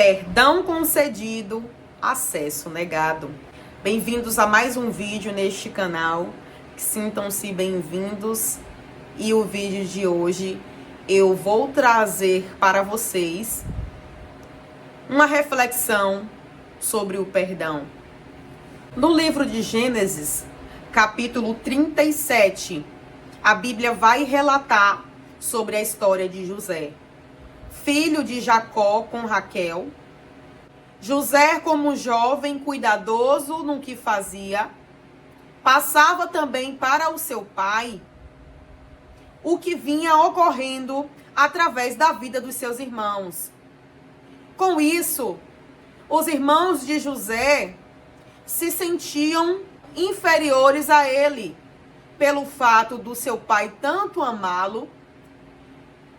Perdão concedido, acesso negado. Bem-vindos a mais um vídeo neste canal. Sintam-se bem-vindos. E o vídeo de hoje eu vou trazer para vocês uma reflexão sobre o perdão. No livro de Gênesis, capítulo 37, a Bíblia vai relatar sobre a história de José, filho de Jacó com Raquel. José, como jovem cuidadoso no que fazia, passava também para o seu pai o que vinha ocorrendo através da vida dos seus irmãos. Com isso, os irmãos de José se sentiam inferiores a ele, pelo fato do seu pai tanto amá-lo,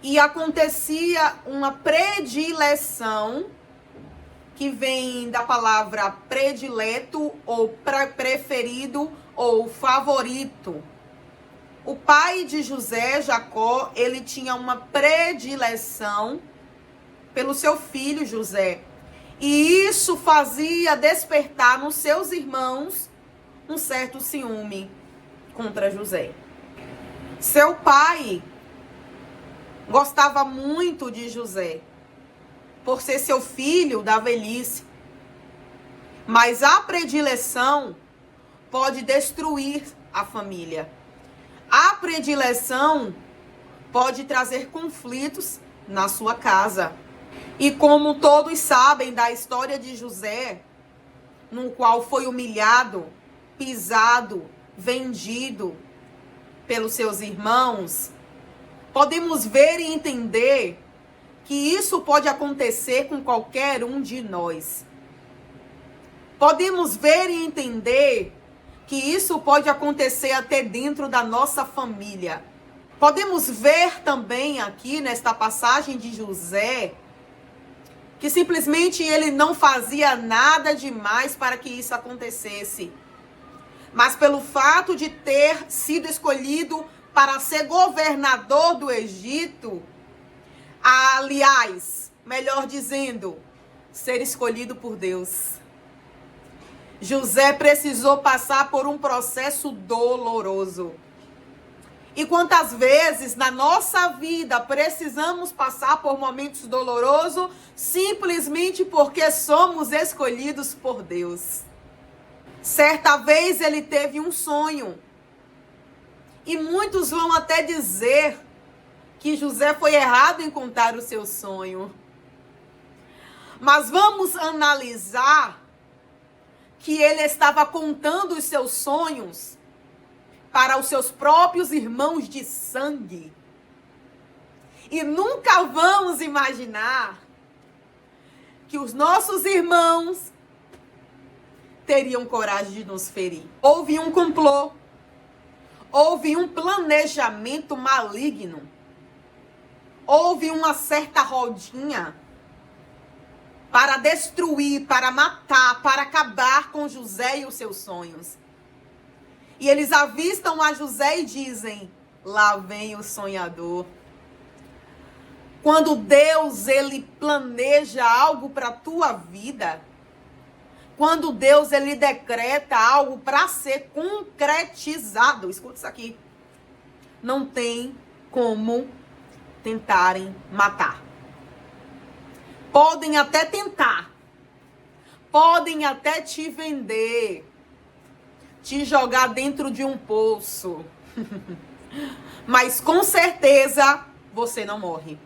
e acontecia uma predileção, que vem da palavra predileto, ou preferido, ou favorito. O pai de José, Jacó, ele tinha uma predileção pelo seu filho José. E isso fazia despertar nos seus irmãos um certo ciúme contra José. Seu pai gostava muito de José, por ser seu filho da velhice. Mas a predileção pode destruir a família. A predileção pode trazer conflitos na sua casa. E como todos sabem da história de José, no qual foi humilhado, pisado, vendido pelos seus irmãos, podemos ver e entender que isso pode acontecer com qualquer um de nós. Podemos ver e entender que isso pode acontecer até dentro da nossa família. Podemos ver também aqui nesta passagem de José que simplesmente ele não fazia nada demais para que isso acontecesse. Mas pelo fato de ter sido escolhido para ser governador do Egito, aliás, melhor dizendo, ser escolhido por Deus, José precisou passar por um processo doloroso. E quantas vezes na nossa vida precisamos passar por momentos dolorosos simplesmente porque somos escolhidos por Deus? Certa vez ele teve um sonho. E muitos vão até dizer que José foi errado em contar o seu sonho. Mas vamos analisar que ele estava contando os seus sonhos para os seus próprios irmãos de sangue. E nunca vamos imaginar que os nossos irmãos teriam coragem de nos ferir. Houve um complô. Houve um planejamento maligno. Houve uma certa rodinha para destruir, para matar, para acabar com José e os seus sonhos. E eles avistam a José e dizem: lá vem o sonhador. Quando Deus, ele planeja algo para a tua vida, quando Deus, ele decreta algo para ser concretizado, escuta isso aqui, não tem como tentarem matar. Podem até tentar, podem até te vender, te jogar dentro de um poço, mas com certeza você não morre.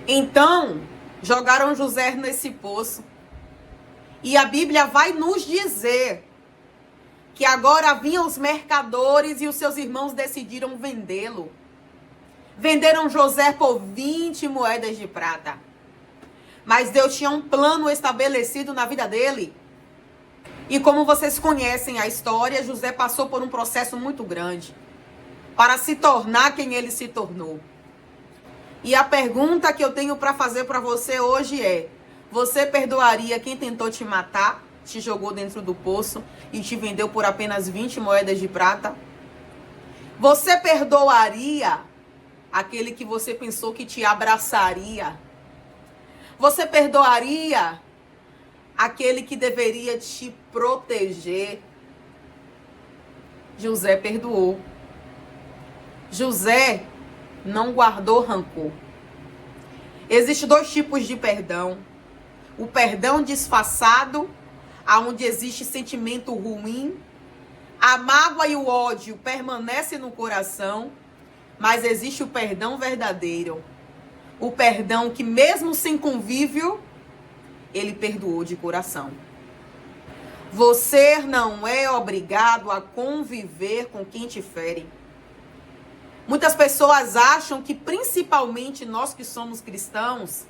Então, jogaram José nesse poço. E a Bíblia vai nos dizer que agora vinham os mercadores e os seus irmãos decidiram vendê-lo. Venderam José por 20 moedas de prata. Mas Deus tinha um plano estabelecido na vida dele. E como vocês conhecem a história, José passou por um processo muito grande para se tornar quem ele se tornou. E a pergunta que eu tenho para fazer para você hoje é: você perdoaria quem tentou te matar, te jogou dentro do poço e te vendeu por apenas 20 moedas de prata? Você perdoaria aquele que você pensou que te abraçaria? Você perdoaria aquele que deveria te proteger? José perdoou. José não guardou rancor. Existem dois tipos de perdão. O perdão disfarçado, onde existe sentimento ruim. A mágoa e o ódio permanecem no coração. Mas existe o perdão verdadeiro. O perdão que mesmo sem convívio, ele perdoou de coração. Você não é obrigado a conviver com quem te fere. Muitas pessoas acham que, principalmente nós que somos cristãos,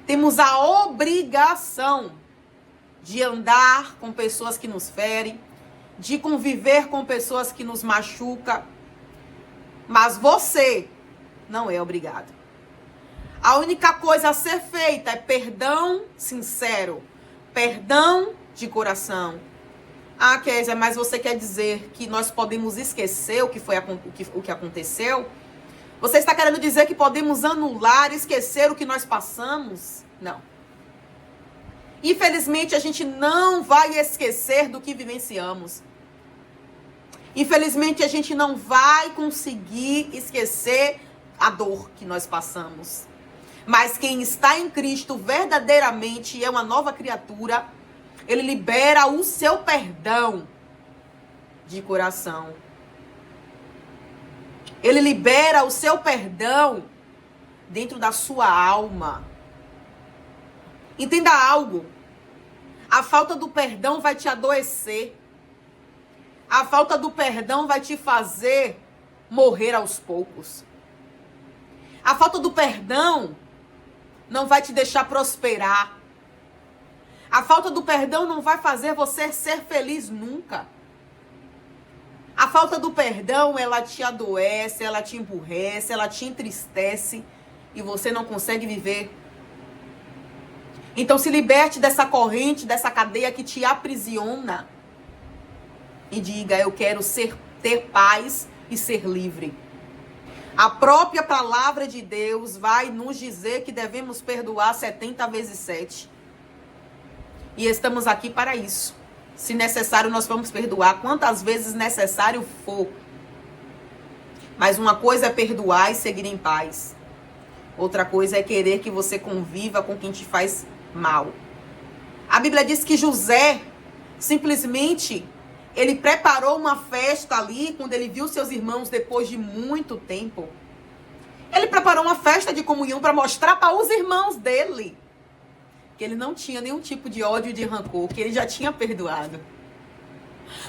temos a obrigação de andar com pessoas que nos ferem, de conviver com pessoas que nos machucam. Mas você não é obrigado. A única coisa a ser feita é perdão sincero, perdão de coração. Ah, Kézia, mas você quer dizer que nós podemos esquecer o que aconteceu? Você está querendo dizer que podemos anular, esquecer o que nós passamos? Não. Infelizmente, a gente não vai esquecer do que vivenciamos. Infelizmente, a gente não vai conseguir esquecer a dor que nós passamos. Mas quem está em Cristo verdadeiramente é uma nova criatura. Ele libera o seu perdão de coração. Ele libera o seu perdão dentro da sua alma. Entenda algo. A falta do perdão vai te adoecer. A falta do perdão vai te fazer morrer aos poucos. A falta do perdão não vai te deixar prosperar. A falta do perdão não vai fazer você ser feliz nunca. A falta do perdão, ela te adoece, ela te emburrece, ela te entristece e você não consegue viver. Então se liberte dessa corrente, dessa cadeia que te aprisiona. E diga, eu quero ter paz e ser livre. A própria palavra de Deus vai nos dizer que devemos perdoar 70 vezes 7. E estamos aqui para isso. Se necessário, nós vamos perdoar quantas vezes necessário for. Mas uma coisa é perdoar e seguir em paz. Outra coisa é querer que você conviva com quem te faz mal. A Bíblia diz que José, simplesmente, ele preparou uma festa ali, quando ele viu seus irmãos depois de muito tempo. Ele preparou uma festa de comunhão para mostrar para os irmãos dele que ele não tinha nenhum tipo de ódio e de rancor, que ele já tinha perdoado.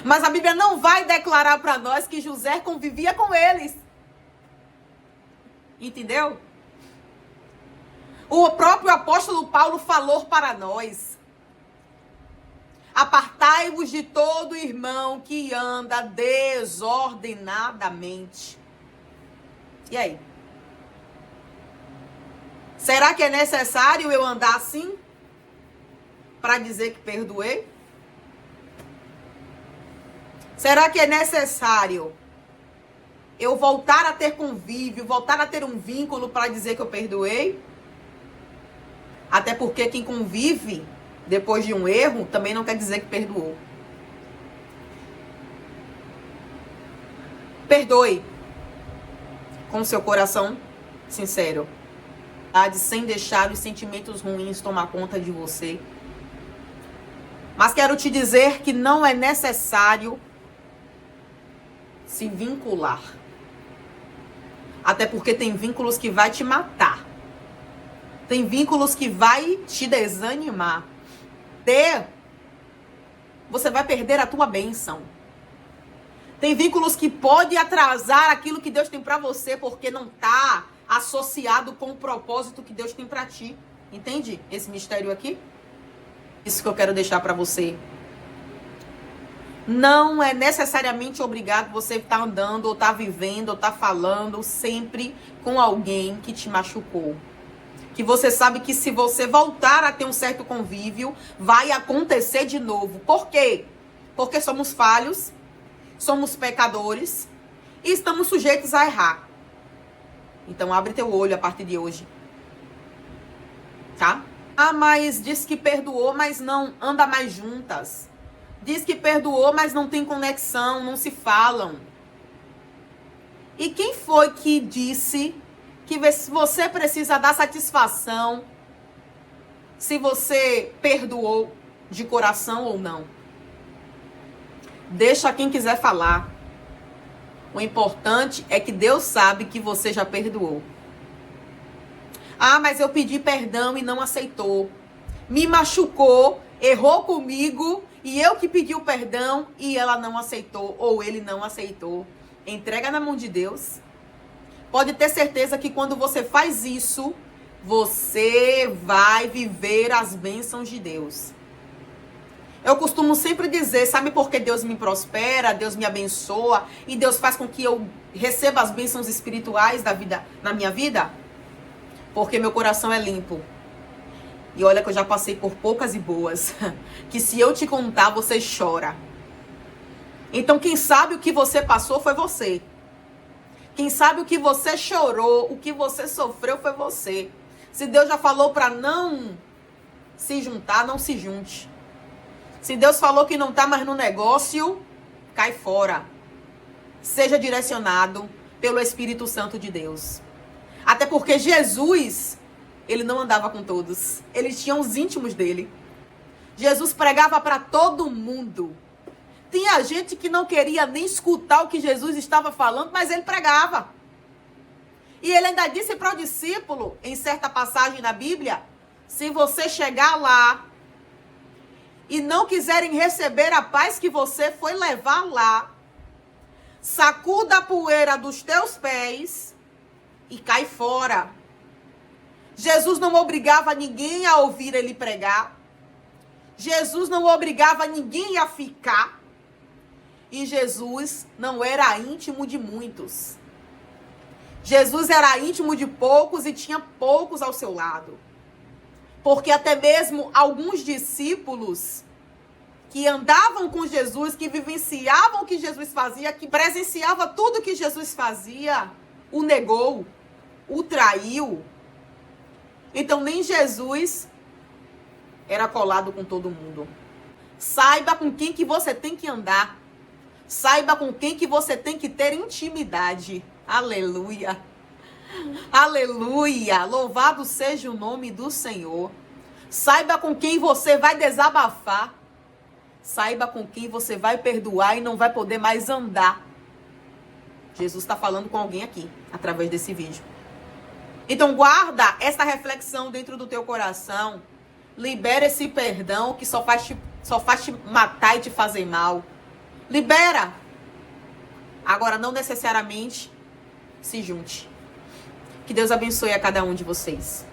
Mas a Bíblia não vai declarar para nós que José convivia com eles. Entendeu? O próprio apóstolo Paulo falou para nós: apartai-vos de todo irmão que anda desordenadamente. E aí? Será que é necessário eu andar assim para dizer que perdoei? Será que é necessário eu voltar a ter convívio, voltar a ter um vínculo para dizer que eu perdoei? Até porque quem convive depois de um erro também não quer dizer que perdoou. Perdoe com seu coração sincero, sem deixar os sentimentos ruins tomar conta de você. Mas quero te dizer que não é necessário se vincular. Até porque tem vínculos que vai te matar. Tem vínculos que vai te desanimar. Você vai perder a tua bênção. Tem vínculos que pode atrasar aquilo que Deus tem para você, porque não tá associado com o propósito que Deus tem para ti. Entende esse mistério aqui? Isso que eu quero deixar para você. Não é necessariamente obrigado você estar andando, ou estar vivendo, ou estar falando sempre com alguém que te machucou. Que você sabe que se você voltar a ter um certo convívio, vai acontecer de novo. Por quê? Porque somos falhos, somos pecadores e estamos sujeitos a errar. Então abre teu olho a partir de hoje. tá? Ah, mas diz que perdoou, mas não anda mais juntas. Diz que perdoou, mas não tem conexão, não se falam. E quem foi que disse que você precisa dar satisfação se você perdoou de coração ou não? Deixa quem quiser falar. O importante é que Deus sabe que você já perdoou. Ah, mas eu pedi perdão e não aceitou. Me machucou, errou comigo e eu que pedi o perdão e ela não aceitou ou ele não aceitou. Entrega na mão de Deus. Pode ter certeza que quando você faz isso, você vai viver as bênçãos de Deus. Eu costumo sempre dizer, sabe por que Deus me prospera, Deus me abençoa e Deus faz com que eu receba as bênçãos espirituais da vida, na minha vida? Porque meu coração é limpo. E olha que eu já passei por poucas e boas, que se eu te contar, você chora. Então quem sabe o que você passou foi você. Quem sabe o que você chorou, o que você sofreu foi você. Se Deus já falou para não se juntar, não se junte. Se Deus falou que não tá mais no negócio, cai fora. Seja direcionado pelo Espírito Santo de Deus. Até porque Jesus, ele não andava com todos. Ele tinha os íntimos dele. Jesus pregava para todo mundo. Tinha gente que não queria nem escutar o que Jesus estava falando, mas ele pregava. E ele ainda disse para o discípulo, em certa passagem na Bíblia, se você chegar lá e não quiserem receber a paz que você foi levar lá, sacuda a poeira dos teus pés e cai fora. Jesus não obrigava ninguém a ouvir ele pregar. Jesus não obrigava ninguém a ficar. E Jesus não era íntimo de muitos. Jesus era íntimo de poucos e tinha poucos ao seu lado. Porque até mesmo alguns discípulos que andavam com Jesus, que vivenciavam o que Jesus fazia, que presenciava tudo que Jesus fazia, o negou, o traiu. Então nem Jesus era colado com todo mundo. Saiba com quem que você tem que andar. Saiba com quem que você tem que ter intimidade. Aleluia. Aleluia. Louvado seja o nome do Senhor. Saiba com quem você vai desabafar. Saiba com quem você vai perdoar e não vai poder mais andar. Jesus está falando com alguém aqui, através desse vídeo. Então guarda essa reflexão dentro do teu coração. Libera esse perdão que só faz te matar e te fazer mal. Libera. Agora não necessariamente se junte. Que Deus abençoe a cada um de vocês.